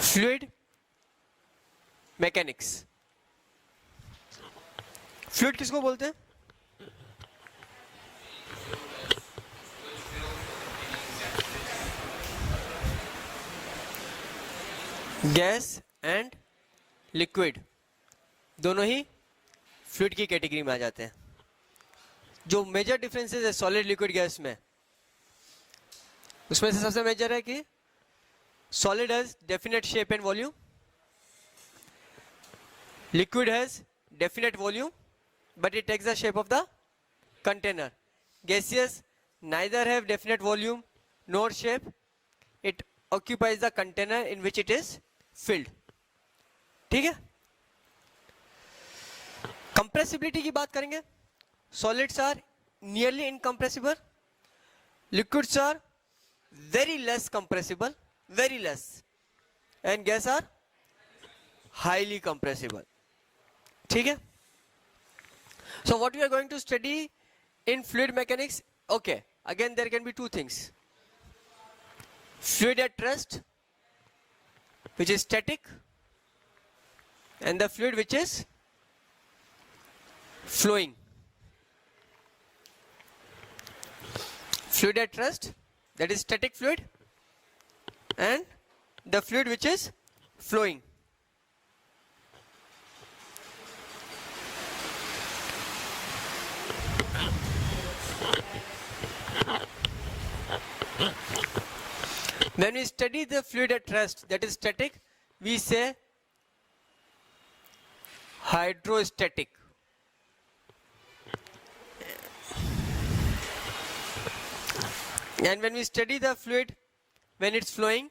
Fluid mechanics. Fluid किसको बोलते हैं? गैस एंड लिक्विड दोनों ही फ्लूइड की कैटेगरी में आ जाते हैं। जो मेजर डिफरेंसेस है सॉलिड लिक्विड गैस में, उसमें से सबसे मेजर है कि solid has definite shape and volume, liquid has definite volume but it takes the shape of the container. Gaseous neither have definite volume nor shape, it occupies the container in which it is filled. ठीक है? Compressibility की बात करेंगे. Solids are nearly incompressible, liquids are very less compressible, very less, and gas are highly compressible. ठीक है? So what we are going to study in fluid mechanics, okay, again there can be two things: fluid at rest, which is static, and the fluid which is flowing. Fluid at rest, that is static fluid, and the fluid which is flowing. When we study the fluid at rest, that is static, we say hydrostatic. And when we study the fluid when it's flowing,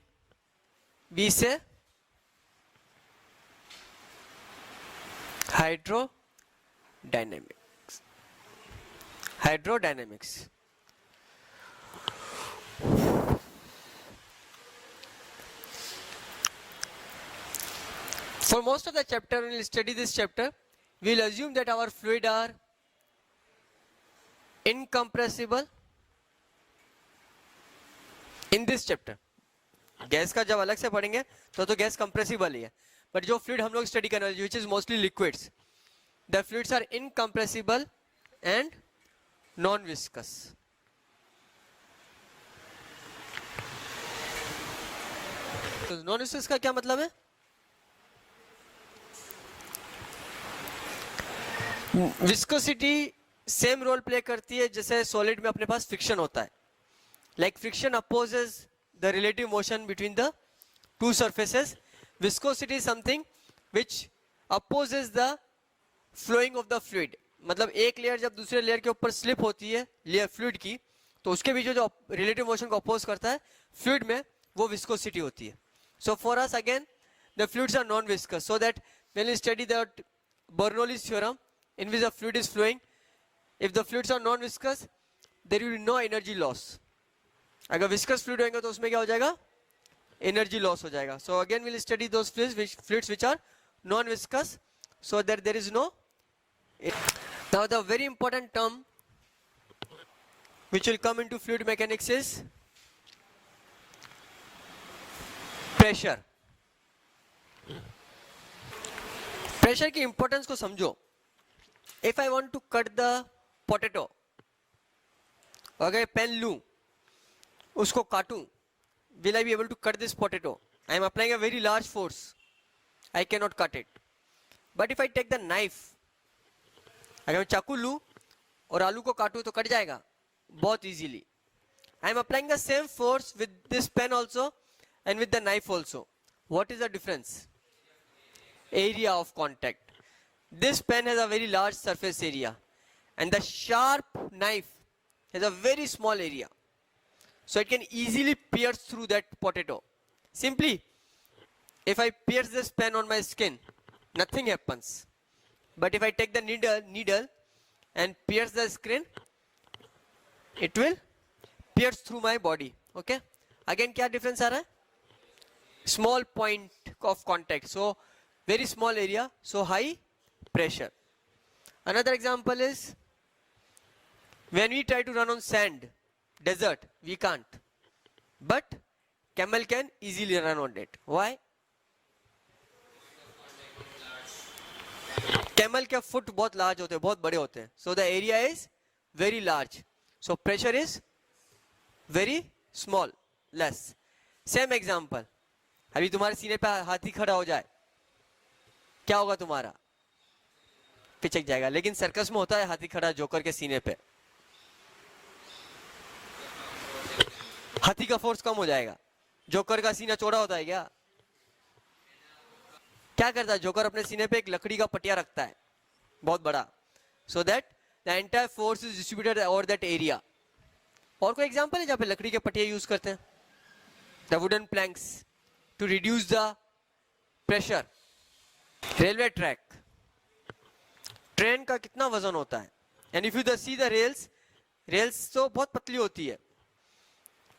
we say hydrodynamics. Hydrodynamics. For most of the chapter, when we study this chapter, we will assume that our fluid are incompressible. In this chapter, gas का जब अलग से पढ़ेंगे तो gas compressible ही है, but जो fluid हम लोग स्टडी करने वाले, which is mostly liquids, the fluids are incompressible and non-viscous. तो non-viscous का क्या मतलब है? विस्कोसिटी सेम रोल प्ले करती है जैसे सॉलिड में अपने पास फ्रिक्शन होता है. Like friction opposes the relative motion between the two surfaces. Viscosity is something which opposes the flowing of the fluid. मतलब एक लेयर जब दूसरे लेयर के ऊपर स्लिप होती है लेयर फ्लूइड की, तो उसके बीच जो रिलेटिव मोशन को अपोज करता है फ्लूइड में, वो विस्कोसिटी होती है. So for us again the fluids are non viscous, so that when we study the Bernoulli's theorem in which the fluid is flowing, if the fluids are non-viscous, there will be no energy loss. अगर viscous fluid होंगे तो उसमें क्या हो जाएगा? Energy loss हो जाएगा. So again we'll study those fluids which are non-viscous, so that there is no. Now the very important term which will come into fluid mechanics is pressure. Pressure की importance को समझो. If I want to cut the potato, अगर pen लूं, उसको काटूं, will I be able to cut this potato? I am applying a very large force. I cannot cut it. But if I take the knife, अगर मैं चाकू लूं और आलू को काटूं तो कट जाएगा बहुत easily. I am applying the same force with this pen also and with the knife also. What is the difference? Area of contact. This pen has a very large surface area and the sharp knife has a very small area, so it can easily pierce through that potato. Simply, if I pierce this pen on my skin, nothing happens. But if I take the needle and pierce the skin, it will pierce through my body. Okay? Again, क्या difference आ रहा है? Small point of contact, so very small area, so high pressure. Another example is when we try to run on sand, desert, we can't. But camel can easily run on it. Why? Camel के foot बहुत large होते हैं, बहुत बड़े होते हैं, so the area is very large, so pressure is very small, less. Same example, अभी तुम्हारे सीने पे हाथी खड़ा हो जाए, क्या होगा तुम्हारा? पिचक जाएगा। लेकिन सर्कस में होता है हाथी खड़ा जोकर के सीने पे, हाथी का फोर्स कम हो जाएगा। जोकर का सीना चौड़ा होता है क्या? क्या करता है जोकर? अपने सीने पे एक लकड़ी का पटिया रखता है बहुत बड़ा, so that the entire force is distributed over that area. और कोई एग्जांपल है जहाँ पे लकड़ी के पटिया यूज करते हैं? The wooden planks to reduce the pressure. Railway track, train का कितना वजन होता है? And if you see the rails, rails तो बहुत पतली होती है,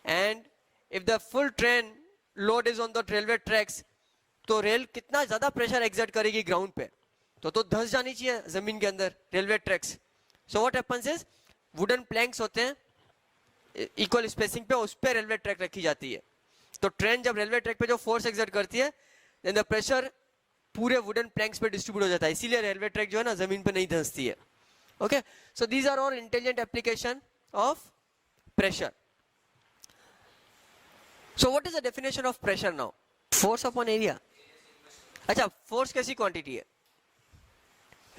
and if the full train load is on the railway tracks, तो रेल कितना ज्यादा प्रेशर एक्सर्ट करेगी ग्राउंड पे, तो धंस जानी चाहिए जमीन के अंदर railway tracks. So what happens is, wooden planks होते हैं इक्वल स्पेसिंग पे, उस पे रेलवे ट्रैक रखी जाती है। तो ट्रेन जब रेलवे ट्रैक पे जो फोर्स एक्सर्ट करती है, देन द प्रेशर पूरे वुडन प्लैंक्स पे डिस्ट्रीब्यूट हो जाता है, इसीलिए रेलवे ट्रैक जो है ना जमीन पे नहीं धंसती है। Okay, so these are all intelligent application of pressure. So what is the definition of pressure now? Force upon area. अच्छा, फोर्स कैसी क्वांटिटी है?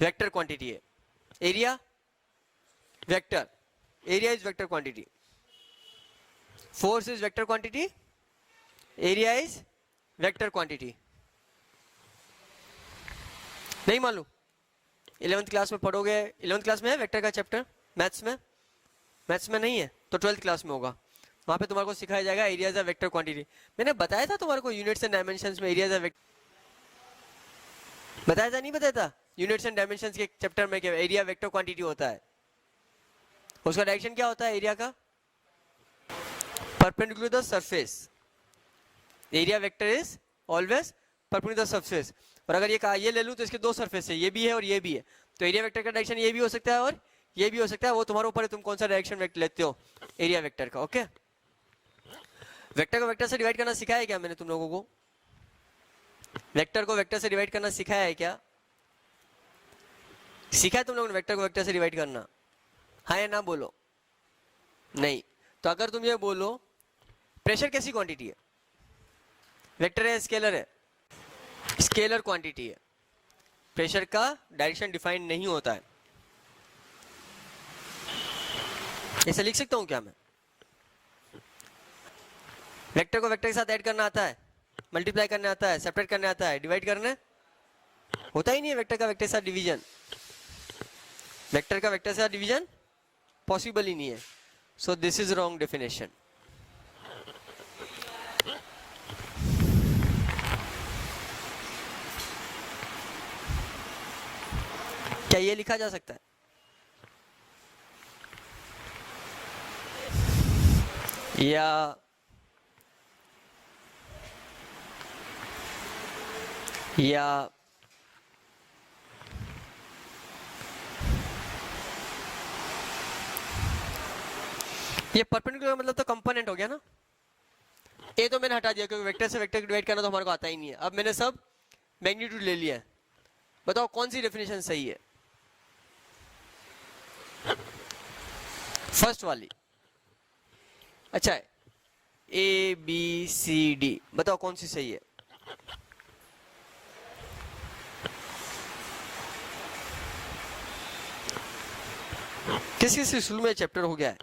वेक्टर क्वांटिटी है। Area vector, area is vector quantity, force is vector quantity, area is vector quantity. नहीं मालूम? 11th class में पढ़ोगे, 11th class में है वेक्टर का चैप्टर मैथ्स में? मैथ्स में नहीं है तो 12th क्लास में होगा, वहां पे तुम्हारे को सिखाया जाएगा area is a vector quantity. मैंने बताया था तुम्हारे को यूनिट्स एंड डायमेंशंस में एरिया इज अ वेक्टर, बताया था नहीं बताया था? यूनिट्स एंड डायमेंशंस के चैप्टर में क्या एरिया वेक्टर क्वांटिटी होता है, उसका डायरेक्शन क्या होता है एरिया का? Perpendicular to the surface. Area vector is always perpendicular to the surface. और अगर ये कहा ये ले लूं तो इसके दो सरफेस है, ये भी है और ये भी है, तो एरिया वेक्टर का डायरेक्शन ये भी हो सकता है और ये भी हो सकता है, वो तुम्हारे ऊपर है तुम कौन सा डायरेक्शन लेते हो एरिया वेक्टर का। ओके, वेक्टर को वेक्टर से डिवाइड करना सिखाया है क्या मैंने तुम लोगों को? वेक्टर को वेक्टर से डिवाइड करना सिखाया है क्या? सीखा है तुम लोगों ने वेक्टर को वेक्टर से डिवाइड करना? हाँ या ना बोलो? नहीं। तो अगर तुम ये बोलो प्रेशर कैसी क्वांटिटी है? वेक्टर है स्केलर है? स्केलर क्वांटिटी है। प्रेशर का डायरेक्शन डिफाइन नहीं होता है। ऐसे लिख सकता हूं क्या मैं? वेक्टर को वेक्टर के साथ ऐड करना आता है, मल्टीप्लाई करने आता है, सेपरेट करने आता है, डिवाइड करने होता ही नहीं है वेक्टर का वेक्टर के साथ डिवीजन। वेक्टर का वेक्टर से डिवीजन पॉसिबल ही नहीं है, सो दिस इज रॉन्ग डेफिनेशन। क्या ये लिखा जा सकता है? या ये परपेंडिकुलर मतलब तो कंपोनेंट हो गया ना। ए तो मैंने हटा दिया क्योंकि वेक्टर से वेक्टर डिवाइड करना तो हमारे को आता ही नहीं है। अब मैंने सब मैग्नीट्यूड ले लिया है, बताओ कौन सी डेफिनेशन सही है? फर्स्ट वाली। अच्छा है, ए बी सी डी, बताओ कौन सी सही है? किस किस शुरू में चैप्टर हो गया है?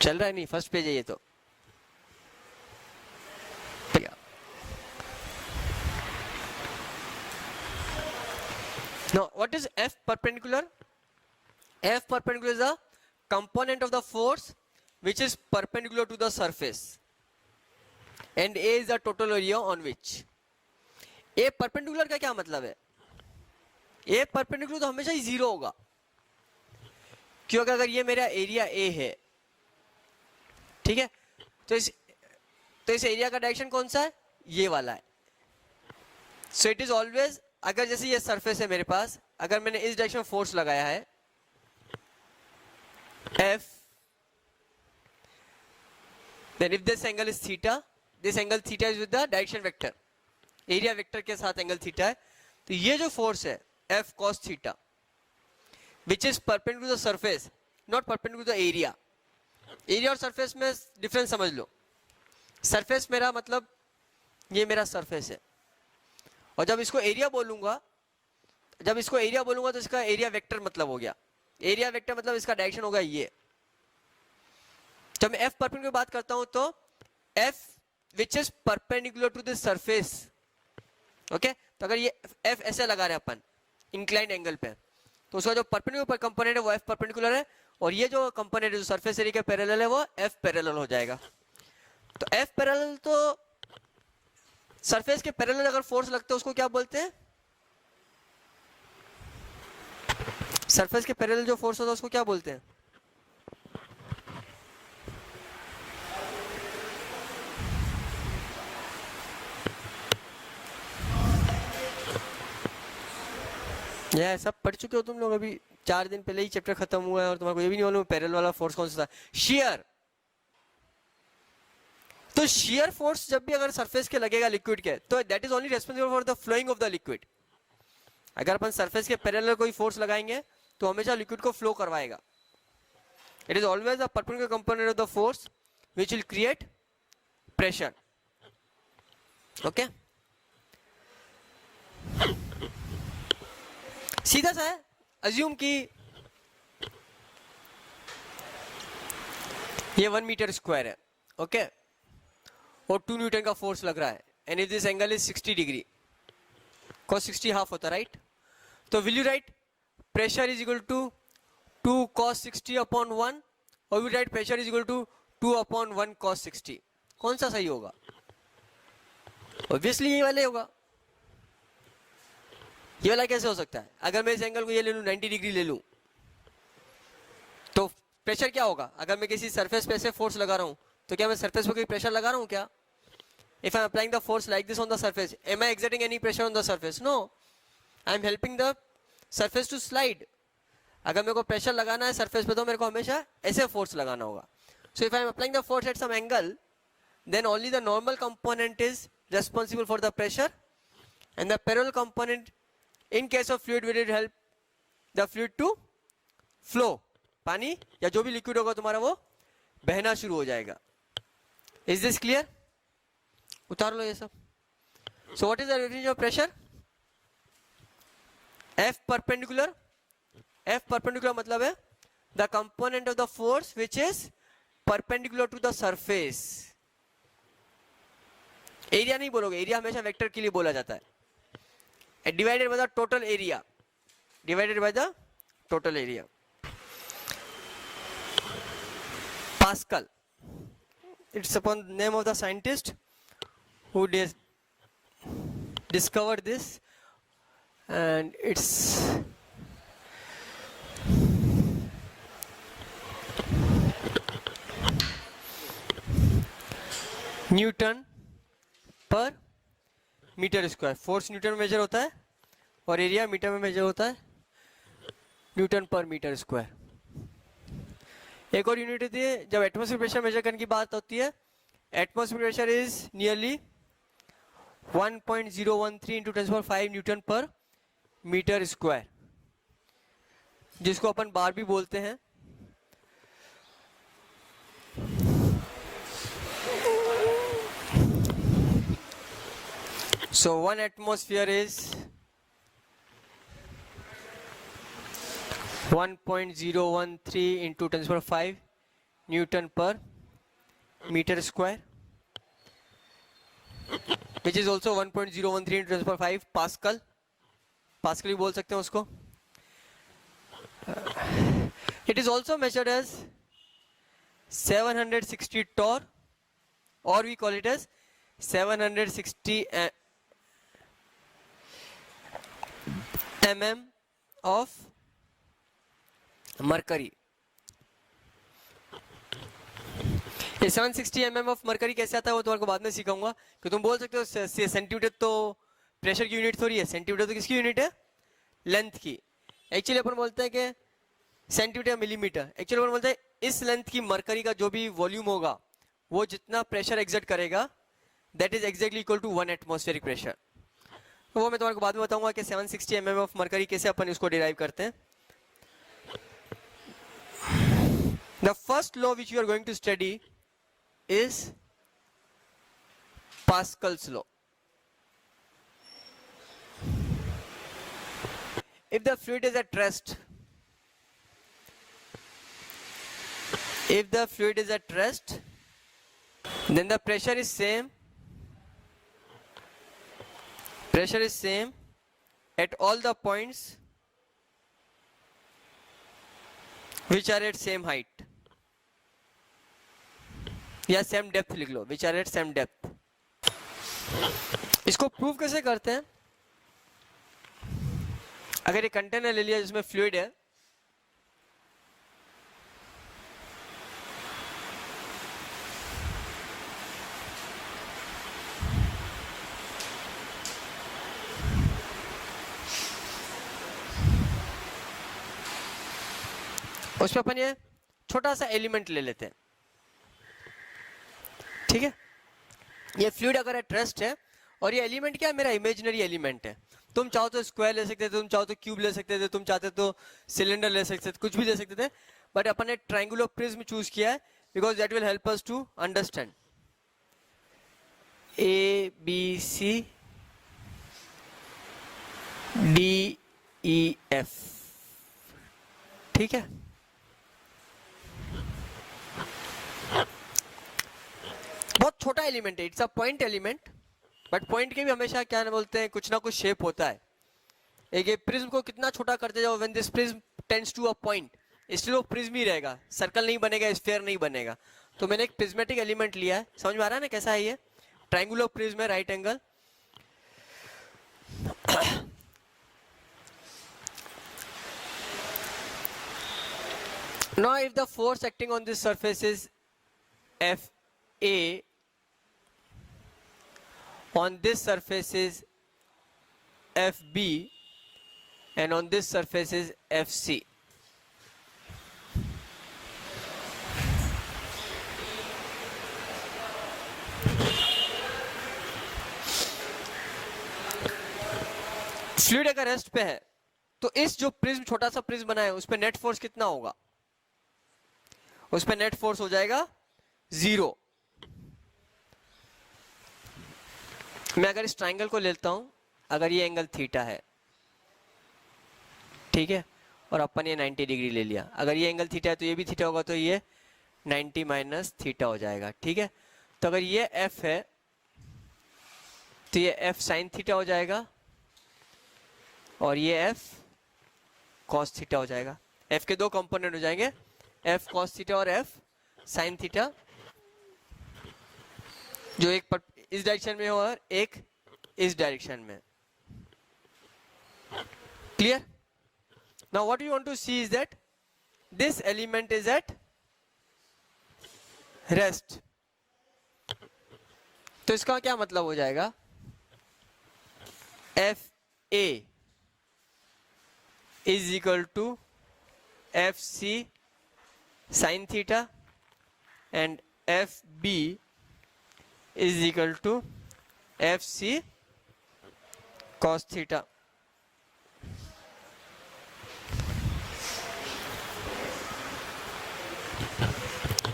चल रहा है नहीं? फर्स्ट पेज है ये तो। Now, what is F perpendicular? F perpendicular is a component of the force which is perpendicular to the surface, and A is the total area on which. A perpendicular का क्या मतलब है? A perpendicular तो हमेशा ही zero होगा, क्योंकि अगर ये मेरा एरिया A है, ठीक है, तो इस एरिया का डायरेक्शन कौन सा है? ये वाला है। सो इट इज ऑलवेज, अगर जैसे ये सरफेस है मेरे पास, अगर मैंने इस डायरेक्शन में फोर्स लगाया है F, then if this angle is theta, this angle theta is with the direction vector, area vector के साथ एंगल थीटा है, तो ये जो फोर्स है F cos theta which is perpendicular to the surface, not perpendicular to the area. Area और surface में difference समझ लो। सरफेस मेरा मतलब ये मेरा सरफेस है, और जब इसको एरिया बोलूंगा तो इसका एरिया वेक्टर मतलब हो गया। एरिया वेक्टर मतलब इसका डायरेक्शन होगा ये। जब मैं F परपेंडिकुलर की बात करता हूं तो F which is perpendicular to the surface, okay. तो अगर ये F ऐसे लगा रहे अपन इंक्लाइंड एंगल पे, तो उसका जो परपेंडिकुलर कंपोनेंट है वो F परपेंडिकुलर है, और ये जो कंपोनेंट है जो सरफेस एरिया के पैरेलल है वो F पैरेलल हो जाएगा। तो F पैरेलल तो सरफेस के पैरेलल अगर फोर्स लगता है उसको क्या बोलते हैं? सरफेस के पैरेलल जो फोर्स होता है उसको क्या बोलते हैं? ये सब पढ़ चुके हो तुम लोग, अभी 4 दिन पहले ही चैप्टर खत्म हुआ है और तुम्हारे को ये भी नहीं मालूम पैरेलल वाला फोर्स कौन सा था? शियर। तो शियर फोर्स जब भी अगर सरफेस के लगेगा लिक्विड के, तो that is only responsible for the flowing of the liquid. अगर अपन सरफेस के पैरेलल कोई फोर्स लगाएंगे तो हमेशा लिक्विड को फ्लो करवाएगा। It is always the perpendicular component of the force which will create pressure, okay. सीधा सा है, अज्यूम कि ये 1 मीटर स्क्वायर है, ओके, और 2 न्यूटन का फोर्स लग रहा है, and if this angle is 60 degree, cos 60 half होता है, राइट? तो will you write pressure is equal to 2 cos 60 upon 1, और will write pressure is equal to 2 upon 1 cos 60? कौन सा सही होगा? ऑब्वियसली ये वाले होगा। ये वाला कैसे हो सकता है? अगर मैं इस एंगल को ये ले लूं, 90 डिग्री ले लूं, तो प्रेशर क्या होगा? अगर मैं किसी सरफेस पे ऐसे फोर्स लगा रहा हूं तो क्या मैं सरफेस पे कोई प्रेशर लगा रहा हूं क्या? If I am applying the force like this on the surface, am I exerting any pressure on the surface? No, I am helping the surface to slide. अगर मेरे को प्रेशर लगाना है सरफेस पे तो मेरे को हमेशा ऐसे फोर्स लगाना होगा। So if I am applying the force at some angle, then only the normal component is responsible for the pressure, and the parallel component, in case of fluid, will help the fluid to flow. पानी या जो भी liquid होगा तुम्हारा वो बहना शुरू हो जाएगा। Is this clear? उतार लो ये सब। So what is the definition of pressure? F perpendicular. F perpendicular मतलब है the component of the force which is perpendicular to the surface. Area नहीं बोलोगे, एरिया हमेशा वेक्टर के लिए बोला जाता है। Divided by the total area. Divided by the total area. Pascal. It's upon the name of the scientist who discovered this, and it's Newton per metre square. Force Newton में major होता है और area metre में major होता है, Newton per metre square. एक और unit होती है जब एटमॉस्फेरिक प्रेशर मेजर करने की बात होती है। Atmospheric pressure is nearly 1.013 into 10⁵ newton per metre square, जिसको अपन बार भी बोलते हैं। So 1 atmosphere is 1.013 into 10⁵ Newton per meter square, which is also 1.013 into 10⁵ Pascal. Pascal भी बोल सकते हैं उसको। It is also measured as 760 torr, or we call it as 760 mm of mercury. ये 760 mm ऑफ मरकरी कैसे आता है वो तुम्हारे को बाद में सिखाऊंगा। कि तुम बोल सकते हो सेंटीमीटर तो प्रेशर की यूनिट थोड़ी है, सेंटीमीटर तो किसकी यूनिट है? लेंथ की। एक्चुअली अपन बोलते हैं कि सेंटीमीटर मिलीमीटर, एक्चुअली अपन बोलते हैं इस लेंथ की मरकरी का जो भी वॉल्यूम होगा वो जितना प्रेशर एग्जर्ट करेगा that is exactly equal to 1 atmospheric pressure. वो मैं तुम्हारे को बाद में बताऊंगा कि 760 mm ऑफ मरकरी कैसे अपन इसको डिराइव करते हैं. The first law which you are going to study is Pascal's law. If the fluid is at rest, then the pressure is same. Pressure is same at all the points which are at same height. या same depth लिख लो, which are at same depth. इसको prove कैसे करते हैं? अगर ये container ले लिया जिसमें फ्लूइड है, उसमें अपन ये छोटा सा एलिमेंट ले लेते हैं. ठीक है, ये फ्लूइड अगर एट रेस्ट है और ये एलिमेंट क्या है, मेरा इमेजिनरी एलिमेंट है. तुम चाहो तो स्क्वायर ले सकते थे, तुम चाहो तो क्यूब ले सकते थे, तुम चाहते तो सिलेंडर ले सकते थे, कुछ भी ले सकते थे. बट अपन ने ट्रायंगुलर प्रिज्म चूज किया है because that will help us to understand. A B C D E F. ठीक है, बहुत छोटा एलिमेंट है, it's a point element. But point के भी हमेशा क्या बोलते हैं, कुछ ना कुछ शेप होता है. एक प्रिज्म को कितना छोटा करते जाओ, when this prism tends to a point, इसलिए वो प्रिज्म ही रहेगा, सर्कल नहीं बनेगा, स्फीयर नहीं बनेगा. तो मैंने एक प्रिज्मेटिक एलिमेंट लिया है. समझ में आ रहा है ना कैसा है ये? ट्रायंगुलर प्रिज्म है, right angle. Now if the force acting on this surface is FA, on this surface is FB, and on this surface is FC. Fluid अगर रेस्ट पे है तो इस जो प्रिज्म, छोटा सा प्रिज्म बना है, उस पे नेट फोर्स कितना होगा? उस पे नेट फोर्स हो जाएगा 0. मैं अगर इस ट्रायंगल को लेता हूं, अगर ये एंगल थीटा है, ठीक है, और अपन ये 90 डिग्री ले लिया, अगर ये एंगल थीटा है तो ये भी थीटा होगा, तो ये 90 माइनस थीटा हो जाएगा. ठीक है, तो अगर ये एफ है तो ये एफ साइन थीटा हो जाएगा और ये एफ कॉस थीटा हो जाएगा. एफ के दो कंपोनेंट हो जाएंगे, एफ कॉस थीटा और एफ साइन थीटा, जो एक इस डायरेक्शन में हो और एक इस डायरेक्शन में. Clear? Now what you want to see is that this element is at rest. तो इसका क्या मतलब हो जाएगा? F A is equal to F C sine theta and F B is equal to FC cos theta.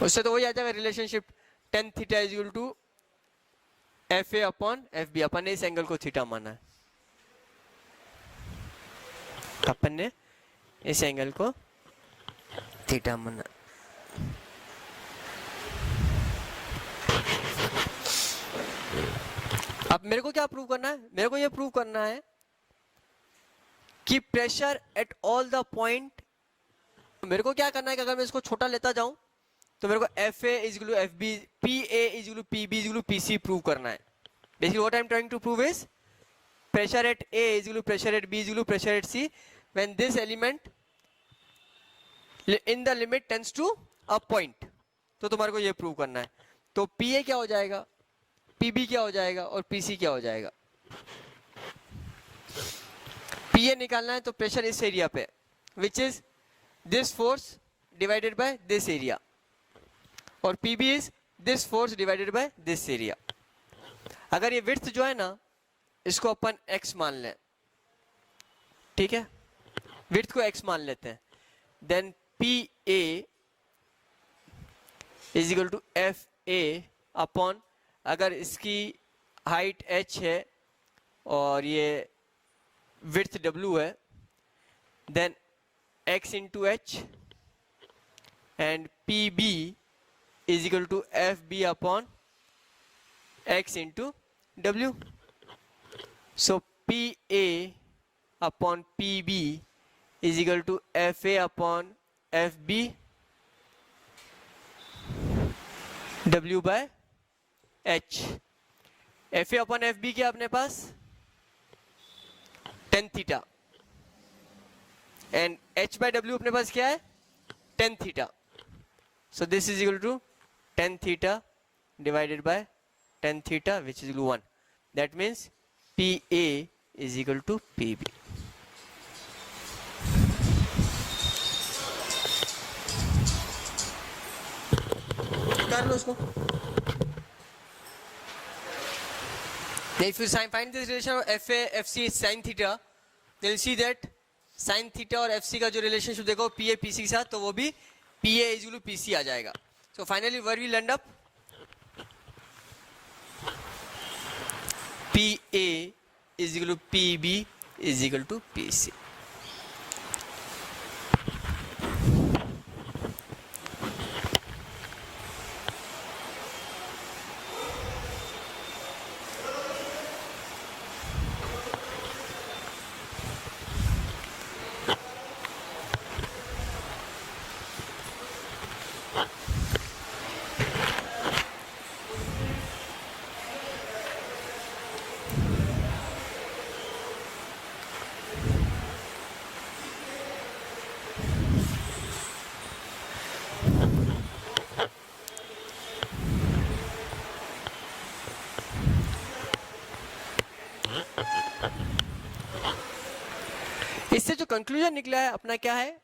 उससे तो वही आ जाएगा relationship, tan theta is equal to FA upon FB. अपन ने इस एंगल को थीटा माना है, अपन ने इस एंगल को थीटा माना. अब मेरे को क्या प्रूव करना है? मेरे को ये प्रूव करना है कि pressure at all the point, मेरे को क्या करना है कि अगर मैं इसको छोटा लेता जाऊं तो मेरे को F A is equal to F B, P A is equal to P B is equal to P C prove करना है. Basically what I am trying to prove is pressure at A is equal to pressure at B is equal to pressure at C when this element in the limit tends to a point. तो तुम्हारे को ये prove करना है. तो P A क्या हो जाएगा, पीबी क्या हो जाएगा और पीसी क्या हो जाएगा? पीए निकालना है तो प्रेशर इस एरिया पे, which is this force divided by this area, और PB is this force divided by this area. अगर ये विड्थ जो है ना, इसको अपन x मान लें, ठीक है, विड्थ को x मान लेते हैं, then PA is equal to FA upon, अगर इसकी हाइट h है और ये विड्थ w है, then x into H and PB is equal to FB upon x into w. So PA upon PB is equal to FA upon FB W by H. FA upon FB क्या अपने पास tan theta and H by W अपने पास क्या है tan theta. So this is equal to tan theta divided by tan theta which is equal to 1. That means PA is equal to PB. कर लो उसको. If you find this relation of FA FC sin theta, then you see that sin theta और FC का जो relationship देखो PA PC के साथ, तो वो भी PA is equal to PC आ जाएगा. So finally where we'll end up? PA is equal to PB is equal to PC. इससे जो कंक्लूजन निकला है अपना क्या है,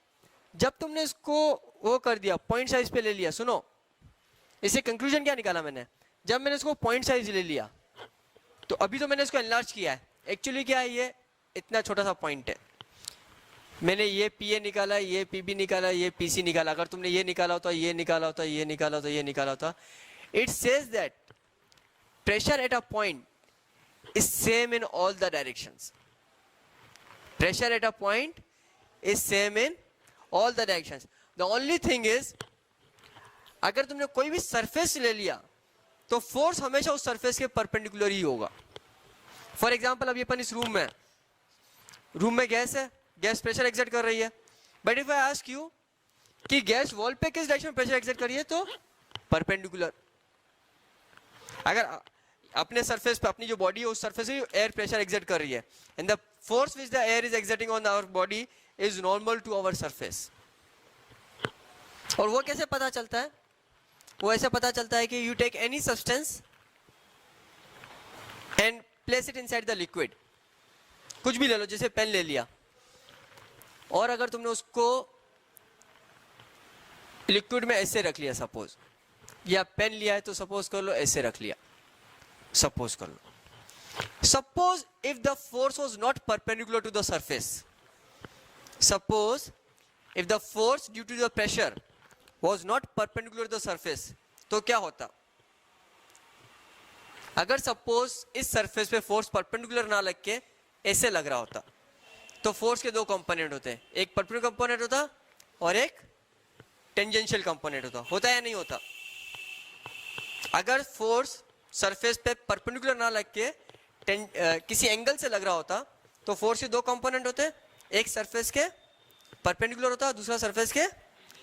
जब तुमने इसको वो कर दिया पॉइंट साइज पे ले लिया, सुनो इससे कंक्लूजन क्या निकाला मैंने, जब मैंने इसको पॉइंट साइज ले लिया तो अभी तो मैंने इसको एनलार्ज किया है, एक्चुअली क्या है ये इतना छोटा सा पॉइंट है, मैंने ये PA निकाला, ये PB निकाला, ये PC निकाला, अगर तुमने ये निकाला होता, ये निकाला होता, ये निकाला होता, ये निकाला होता, it says that pressure at a point is same in all the directions. Pressure at a point is same in all the directions. The only thing is, अगर तुमने कोई भी सरफेस ले लिया तो फोर्स हमेशा उस सरफेस के परपेंडिकुलर ही होगा. फॉर एग्जांपल अभी अपन इस रूम में गैस है, गैस प्रेशर एक्सर्ट कर रही है, but if I ask you कि गैस वॉल पे किस डायरेक्शन में प्रेशर एक्सर्ट कर रही है, तो परपेंडिकुलर. अगर अपने सरफेस पे अपनी जो बॉडी है उस सरफेस से एयर प्रेशर एक्सर्ट कर रही है, and the force which the air is exerting on our body is normal to our surface. और वो कैसे पता चलता है, वो ऐसे पता चलता है कि you take any substance and place it inside the liquid. कुछ भी ले लो, जैसे पेन ले लिया, और अगर तुमने उसको लिक्विड में ऐसे रख लिया सपोज, या पेन लिया है तो सपोज कर लो ऐसे रख लिया, सपोज कर लो. Suppose if the force was not perpendicular to the surface, suppose if the force due to the pressure was not perpendicular to the surface, तो क्या होता, अगर सपोज इस सरफेस पे फोर्स परपेंडिकुलर ना लग के ऐसे लग रहा होता, तो फोर्स के दो कंपोनेंट होते हैं, एक परपेंडिकुलर कंपोनेंट होता और एक टेंजेंशियल कंपोनेंट होता है या नहीं होता. अगर फोर्स सरफेस पे परपेंडिकुलर ना लग के किसी एंगल से लग रहा होता तो फोर्स के दो कंपोनेंट होते, एक सरफेस के परपेंडिकुलर होता, दूसरा सरफेस के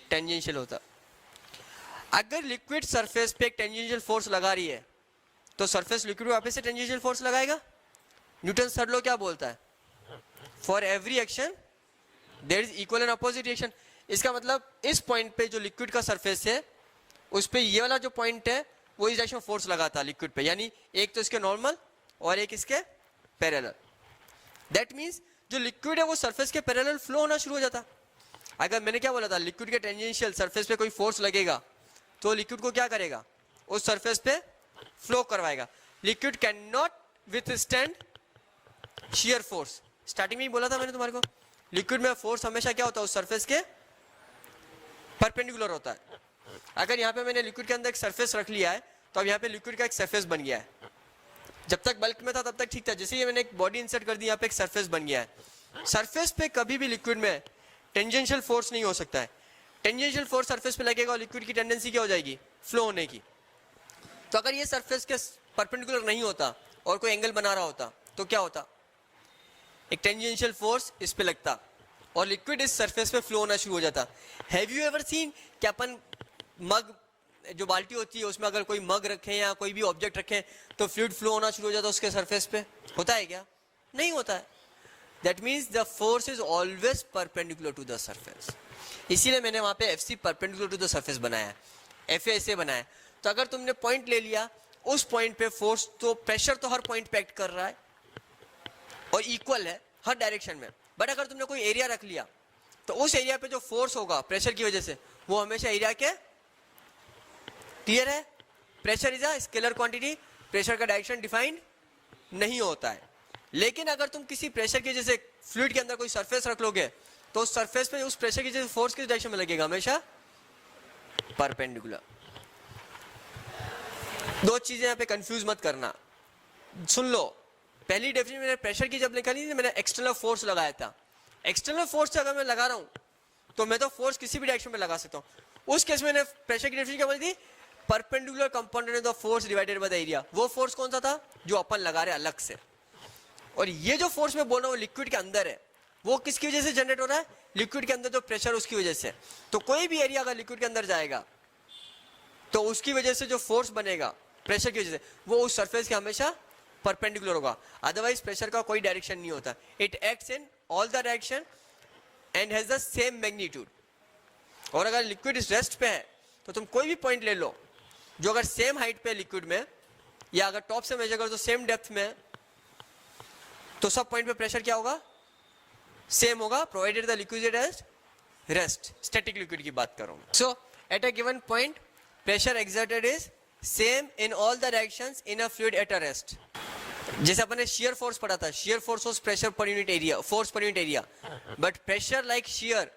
टेंजेंशियल होता. अगर लिक्विड सरफेस पे एक टेंजेंशियल फोर्स लगा रही है तो सरफेस लिक्विड वापस से टेंजेंशियल फोर्स लगाएगा. न्यूटन थर्ड लॉ क्या बोलता है, for every action there is equal and opposite reaction. इसका मतलब इस पॉइंट पे जो लिक्विड का सरफेस है उस पे ये वाला जो पॉइंट है वो इस डायरेक्शन में फोर्स लगाता है लिक्विड पे, यानी एक तो इसके नॉर्मल और एक इसके पैरेलल. दैट मीन्स जो लिक्विड है वो सरफेस के पैरेलल फ्लो होना शुरू हो जाता. अगर मैंने क्या बोला था, लिक्विड के टेंजेंशियल सरफेस पे कोई फोर्स लगेगा तो लिक्विड को क्या करेगा, उस सरफेस पे फ्लो करवाएगा. Liquid can not withstand shear force, starting में ही बोला था मैंने तुम्हारे को, लिक्विड में फोर्स हमेशा क्या होता है, उस सरफेस के परपेंडिकुलर होता है। अगर यहाँ पे मैंने लिक्विड के अंदर एक सरफेस रख लिया है तो अब यहाँ पे लिक्विड का एक सरफेस बन गया है। जब तक बल्क में था तब तक ठीक था, जैसे ही मैंने एक बॉडी इंसर्ट कर दी यहाँ पे एक सरफेस बन गया है। सरफेस पे कभी भी लिक्विड में टेंजेंशियल फोर्स नहीं हो सकता है। टेंजेंशियल फोर्स सरफेस पे लगेगा और लिक्विड की टेंडेंसी क्या हो जाएगी, फ्लो होने की। तो अगर ये सरफेस के परपेंडिकुलर नहीं होता और कोई एंगल बना रहा होता तो क्या होता, एक टेंजेंशियल फोर्स इस पे लगता और लिक्विड इस सरफेस पे फ्लो होना शुरू हो जाता। हैव यू एवर सीन कि अपन मग, जो बाल्टी होती है उसमें अगर कोई मग रखें या कोई भी ऑब्जेक्ट रखें तो फ्लूइड फ्लो होना शुरू हो जाता है उसके सरफेस पे, होता है क्या? नहीं होता है। That means the force is always perpendicular to the surface. इसीलिए मैंने वहां पे FC perpendicular to the surface बनाया है, FA ऐसे बनाया। तो अगर तुमने पॉइंट ले लिया, उस पॉइंट पे फोर्स तो प्रेशर तो हर पॉइंट पे एक्ट कर रहा है और इक्वल है हर डायरेक्शन में, बट अगर तुमने कोई एरिया रख लिया तो उस एरिया पे जो फोर्स होगा प्रेशर की वजह से वो हमेशा एरिया के, क्लियर है? Pressure is a scalar quantity, pressure का डायरेक्शन डिफाइंड नहीं होता है। लेकिन अगर तुम किसी प्रेशर की वजह से फ्लूइड के अंदर कोई सरफेस रख लोगे तो उस सरफेस पे उस प्रेशर की वजह से फोर्स किस डायरेक्शन में लगेगा, हमेशा परपेंडिकुलर। दो चीजें यहाँ पे कंफ्यूज मत करना, सुन लो। पहली डेफिनेशन मैंने प्रेशर की जब निकाली थी मैंने एक्सटर्नल फोर्स लगाया था। एक्सटर्नल फोर्स से अगर मैं लगा रहा हूं तो मैं तो फोर्स किसी भी डायरेक्शन में लगा सकता हूं। उस केस में मैंने प्रेशर की डेफिनेशन क्या बोली थी, perpendicular component of the force divided by the area. वो फोर्स कौन सा था, जो अपन लगा रहे अलग से। और ये जो फोर्स मैं बोल रहा हूँ लिक्विड के अंदर है, वो किसकी वजह से जनरेट हो रहा है, लिक्विड के अंदर जो प्रेशर उसकी वजह से। तो कोई भी एरिया अगर लिक्विड के अंदर जाएगा तो उसकी वजह से जो फोर्स बनेगा प्रेशर की वजह से वो उस सरफेस के हमेशा परपेंडिकुलर होगा। अदरवाइज प्रेशर का कोई डायरेक्शन नहीं होता, it acts in all the direction and has the same magnitude. और अगर लिक्विड इस रेस्ट पे है तो तुम कोई भी पॉइंट ले लो जो अगर सेम हाइट पे लिक्विड में, या अगर टॉप से मेजर करो तो सेम डेप्थ में, तो सब पॉइंट पे प्रेशर क्या होगा, सेम होगा, provided the liquid as rest. Static liquid की बात कर रहा हूं। So at a given point pressure exerted is same in all the directions in a fluid at a rest. जैसे अपन ने शियर फोर्स पढ़ा था, shear force was pressure per unit area, force per unit area, but pressure like shear,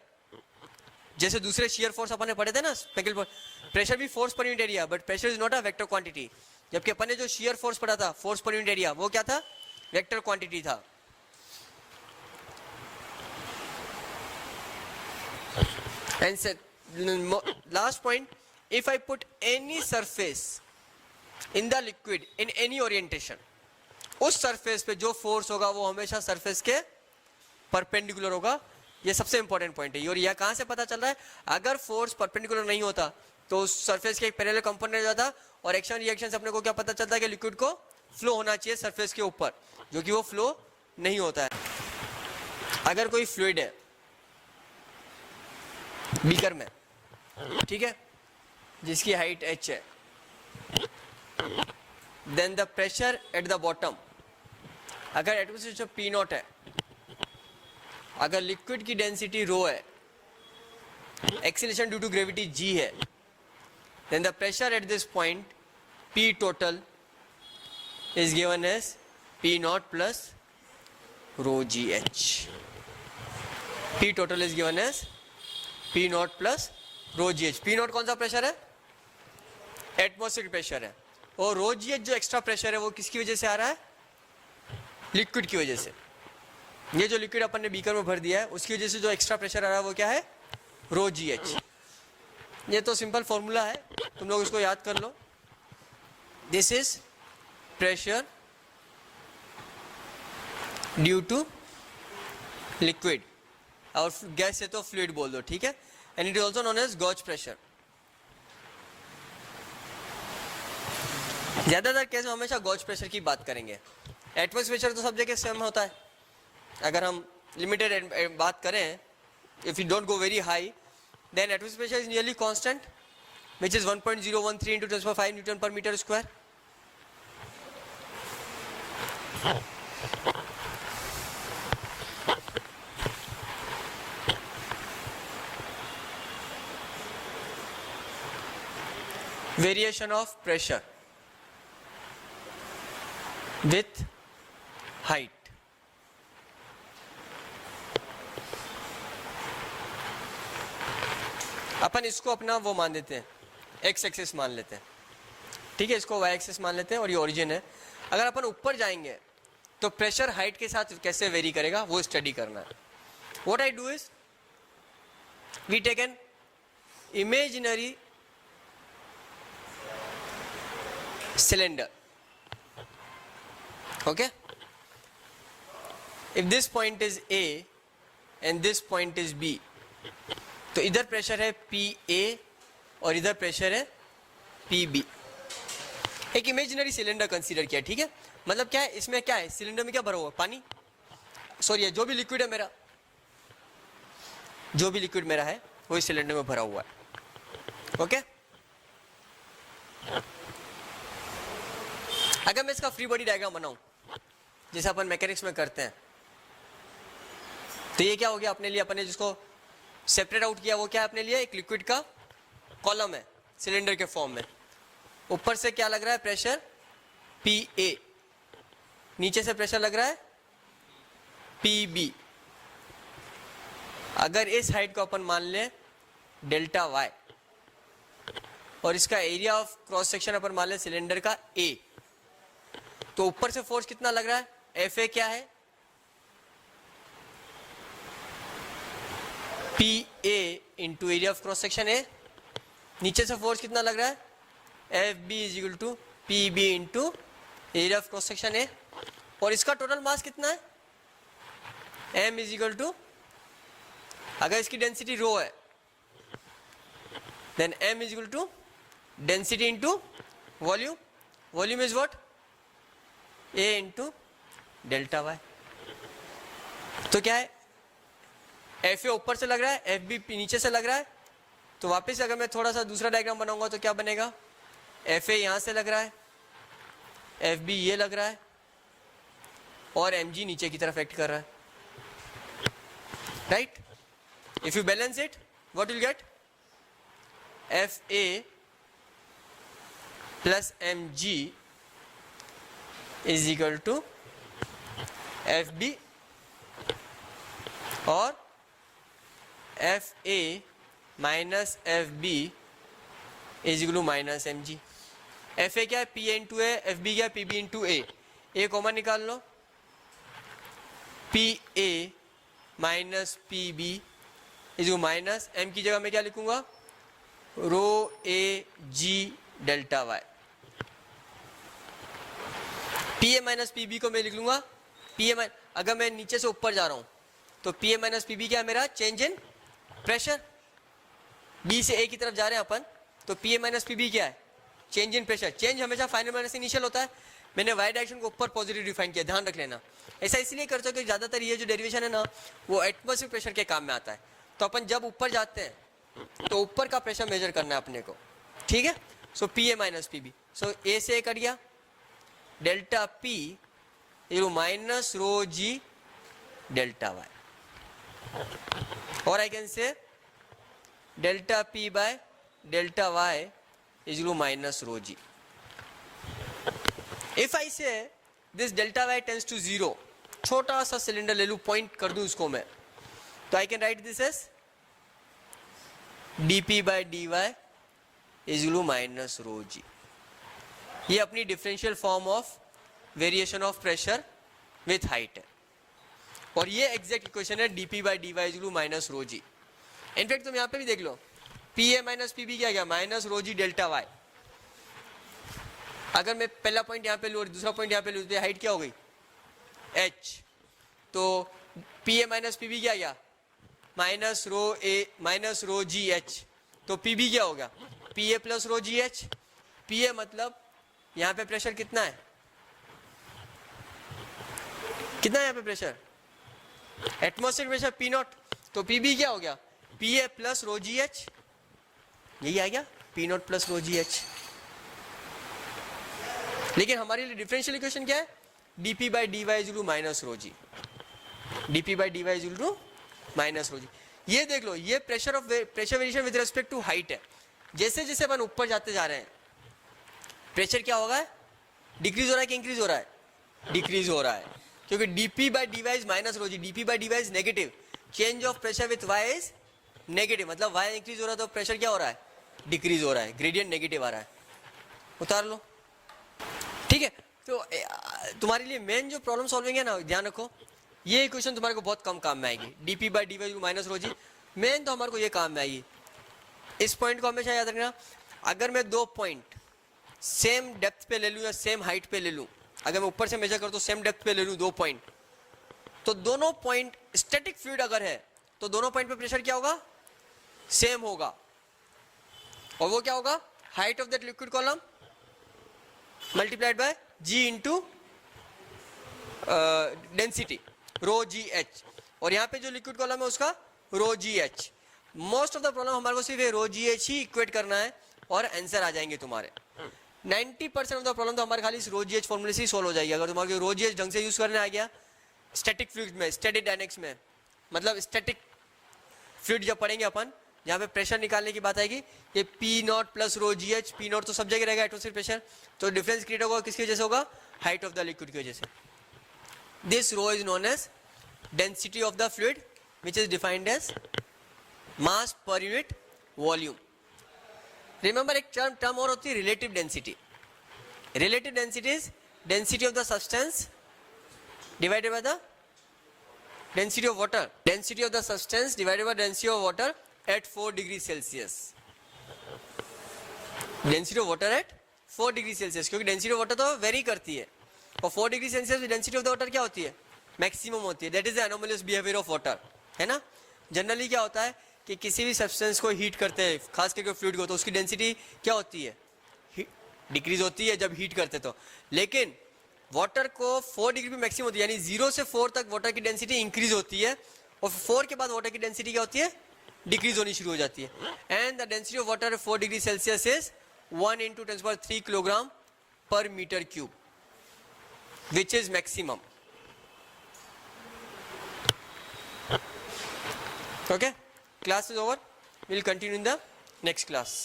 जैसे दूसरे shear force अपन ने पढ़े थे ना, प्रेशर भी force per unit area, but pressure is not a vector quantity. जबकि अपन ने जो शियर फोर्स पढ़ा था, फोर्स पर यूनिट एरिया, वो क्या था, वेक्टर क्वांटिटी था। And last point, if I put any surface in the liquid in any orientation, उस सरफेस पे जो फोर्स होगा वो हमेशा सरफेस के परपेंडिकुलर होगा। ये सबसे इंपॉर्टेंट पॉइंट है। और यह कहां से पता चल रहा है, अगर फोर्स परपेंडिकुलर नहीं होता तो उस सरफेस के एक पैरेलल कंपोनेंट जाता और एक्शन रिएक्शन से अपने को क्या पता चलता है कि लिक्विड को फ्लो होना चाहिए सरफेस के ऊपर, जो कि वो फ्लो नहीं होता है। अगर कोई फ्लूइड है बीकर में, ठीक है, जिसकी हाइट h है, then the pressure at the bottom, अगर एटमॉस्फेयर P नॉट है, अगर लिक्विड की डेंसिटी रो है, acceleration due to gravity g है, then the pressure at this point P total is given as P naught plus rho GH. P total is given as P naught plus rho GH. P naught कौन सा pressure है, atmospheric pressure है, और rho GH जो extra pressure है वो किसकी वजह से आ रहा है, लिक्विड की वजह से। ये जो लिक्विड अपन ने बीकर में भर दिया है उसकी वजह से जो एक्स्ट्रा प्रेशर आ रहा है वो क्या है, rho GH। ये तो सिंपल फॉर्मूला है, तुम लोग इसको याद कर लो। This is pressure due to liquid, और गैस से तो फ्लूइड बोल दो, ठीक है, and it is also known as gauge pressure. ज्यादातर केस में हमेशा गॉज प्रेशर की बात करेंगे। एटमॉस्फेरिक प्रेशर तो सब जगह सेम होता है। अगर हम लिमिटेड बात करें, if you don't go very high, then atmospheric pressure is nearly constant, which is 1.013 into 10⁵ newton per metre square. Variation of pressure with height, अपन इसको अपना वो मान देते हैं, एक्स एक्सिस मान लेते हैं, ठीक है, इसको वाई एक्सिस मान लेते हैं और ये ओरिजिन है। अगर अपन ऊपर जाएंगे तो प्रेशर हाइट के साथ कैसे वेरी करेगा वो स्टडी करना है। What I do is we take an imaginary cylinder, okay, if this point is A and this point is B, तो इधर प्रेशर है PA और इधर प्रेशर है PB। एक इमेजिनरी सिलेंडर कंसीडर किया, ठीक है, मतलब क्या है, इसमें क्या है, सिलेंडर में क्या भरा हुआ है, पानी, सॉरी जो भी लिक्विड है मेरा, जो भी लिक्विड मेरा है वो इस सिलेंडर में भरा हुआ है, ओके। अगर मैं इसका फ्री बॉडी डायग्राम बनाऊं जैसे अपन मैकेनिक्स में करते हैं, तो ये क्या हो गया अपने लिए, अपन ने जिसको सेपरेट आउट किया वो क्या है अपने लिए, एक लिक्विड का कॉलम है सिलेंडर के फॉर्म में। ऊपर से क्या लग रहा है प्रेशर PA, नीचे से प्रेशर लग रहा है PB। अगर इस हाइट को अपन मान लें डेल्टा Y और इसका एरिया ऑफ क्रॉस सेक्शन अपन मान लें सिलेंडर का A, तो ऊपर से फोर्स कितना लग रहा है, FA क्या है, PA into area of cross section A। नीचे से फोर्स कितना लग रहा है, FB is equal to PB into area of cross section A। और इसका टोटल मास कितना है, M इज इक्वल टू, अगर इसकी डेंसिटी रो है then M is equal to density into volume, volume is what, A into delta Y। तो क्या है, FA ऊपर से लग रहा है, FB नीचे से लग रहा है, तो वापस अगर मैं थोड़ा सा दूसरा डायग्राम बनाऊंगा तो क्या बनेगा, FA यहां से लग रहा है, FB ये लग रहा है और MG नीचे की तरफ एक्ट कर रहा है, right. If you balance it what will get, FA plus MG is equal to FB और FA minus FB is equal to minus MG। FA क्या है, PA इंटू A, FB क्या है, PB into A। A common निकाल लो, PA minus PB is equal minus M की जगह मैं क्या लिखूंगा, रो AG delta Y। PA minus PB को मैं लिख लूंगा PA, अगर मैं नीचे से ऊपर जा रहा हूं तो PA माइनस PB क्या है मेरा, चेंज इन प्रेशर। B से A की तरफ जा रहे हैं अपन तो PA माइनस PB क्या है, चेंज इन प्रेशर। चेंज हमेशा फाइनल माइनस इनिशियल होता है। मैंने y डायरेक्शन को ऊपर पॉजिटिव डिफाइन किया, ध्यान रख लेना। ऐसा इसलिए करते हो कि ज्यादातर ये जो डेरिवेशन है ना वो एटमॉस्फेरिक प्रेशर के काम में आता है। तो अपन जब ऊपर जाते हैं तो ऊपर का प्रेशर मेजर करना है अपने को, ठीक है। So PA minus PB, so A से A कट गया, delta P minus rho G delta Y, और I can say delta P by delta Y is minus rho G। If I say this delta Y tends to 0, छोटा सा cylinder ले लूं, point कर दूं उसको मैं, तो I can write this as dP by dy is minus rho G। ये अपनी differential form of variation of pressure with height है, और ये एग्जैक्ट इक्वेशन है dP by dy is minus rho G। In fact तुम यहाँ पे भी देख लो, PA माइनस PB क्या गया, minus rho G delta Y। अगर मैं पहला पॉइंट यहाँ पे लूँ और दूसरा पॉइंट यहाँ पे लूँ तो हाइट क्या हो गई, H, तो PA माइनस PB क्या गया, माइनस रो G H, तो PB क्या हो गया, PA प्लस रो G H। PA मतलब यहाँ पे प्रेशर कितना है, कितना है यहाँ पे प्रेशर, एटमॉस्फेरिक प्रेशर P0, तो PB क्या हो गया, PA प्लस रो G H, यही आ गया P0 प्लस रो G H। लेकिन हमारे लिए डिफरेंशियल इक्वेशन क्या है, dP by dy is minus rho G, dP by dy is minus rho G। ये देख लो, ये pressure variation with respect to height है। जैसे जैसे अपन ऊपर जाते जा रहे हैं प्रेशर क्या होगा, डिक्रीज हो रहा है कि इंक्रीज हो रहा है, डिक्रीज हो रहा है, क्योंकि dP by dy is minus rho G, dP by dy is negative, change of pressure with y is negative, मतलब वाई इंक्रीज हो रहा है तो प्रेशर क्या हो रहा है, डिक्रीज हो रहा है, ग्रेडियंट नेगेटिव आ रहा है, उतार लो। ठीक है, तो तुम्हारे लिए मेन जो प्रॉब्लम सॉल्विंग है ना, ध्यान रखो ये इक्वेशन तुम्हारे को बहुत कम काम में आएगी, dp by dy minus rho G, मेन तो हमारे को ये काम में आएगी। इस पॉइंट को हमेशा याद रखना, अगर मैं दो पॉइंट सेम डेप्थ पे ले लूँ या सेम हाइट पे ले लूँ, अगर मैं ऊपर से मेजर करता हूँ सेम डेप्थ पे ले लूँ दो पॉइंट, तो दोनों पॉइंट स्टैटिक फ्लूइड अगर है तो दोनों पॉइंट पे प्रेशर क्या होगा, सेम होगा, और वो क्या होगा, height of that liquid column multiplied by g into density rho g h, और यहाँ पे जो लिक्विड कॉलम है उसका rho g h. Most of the problem हमारे को सिर्फ रो जी एच ही इक्वेट करना है और आंसर आ जाएंगे तुम्हारे। 90% ऑफ द प्रॉब्लम तो हमारे खाली इस रो जी एच फॉर्मूले से ही सोल्व हो जाएगी, अगर तुम्हारे रो जी एच ढंग से यूज करने आ गया स्टैटिक फ्लूइड में, स्टैटिक डायनेमिक्स में, मतलब स्टैटिक फ्लूइड जब पढ़ेंगे अपन, जहाँ पे प्रेशर निकालने की बात आएगी, ये P not plus row g H, P not तो सब जगह रहेगा एटमॉस्फेरिक प्रेशर, तो डिफरेंस क्रिएट होगा किसकी वजह से होगा, हाइट ऑफ द लिक्विड की वजह से। This rho is known as density of the fluid which is defined as mass per unit volume. Remember एक टर्म और होती है relative density. Relative density is density of the substance divided by the density of water, density of the substance divided by density of water at 4 degrees Celsius, density of water at 4 degrees Celsius, क्योंकि density of water तो very करती है, और 4 degree Celsius में density of the water क्या होती है, maximum होती है, that is the anomalous behavior of water, है ना। जनरली क्या होता है कि किसी भी सब्सटेंस को हीट करते हैं, खास करके फ्लूइड को, तो उसकी डेंसिटी क्या होती है, डिक्रीज होती है जब हीट करते तो, लेकिन वाटर को 4 डिग्री पे मैक्सिमम होती है, यानी 0 से 4 तक वाटर की डेंसिटी इंक्रीज होती है, और 4 के बाद वाटर की डेंसिटी क्या होती है, डिक्रीज होनी शुरू हो जाती है। And the density of water 4 degree Celsius is 1 × 10³ kilogram per metre cube, which is maximum. Okay, class is over, will continue in the next class.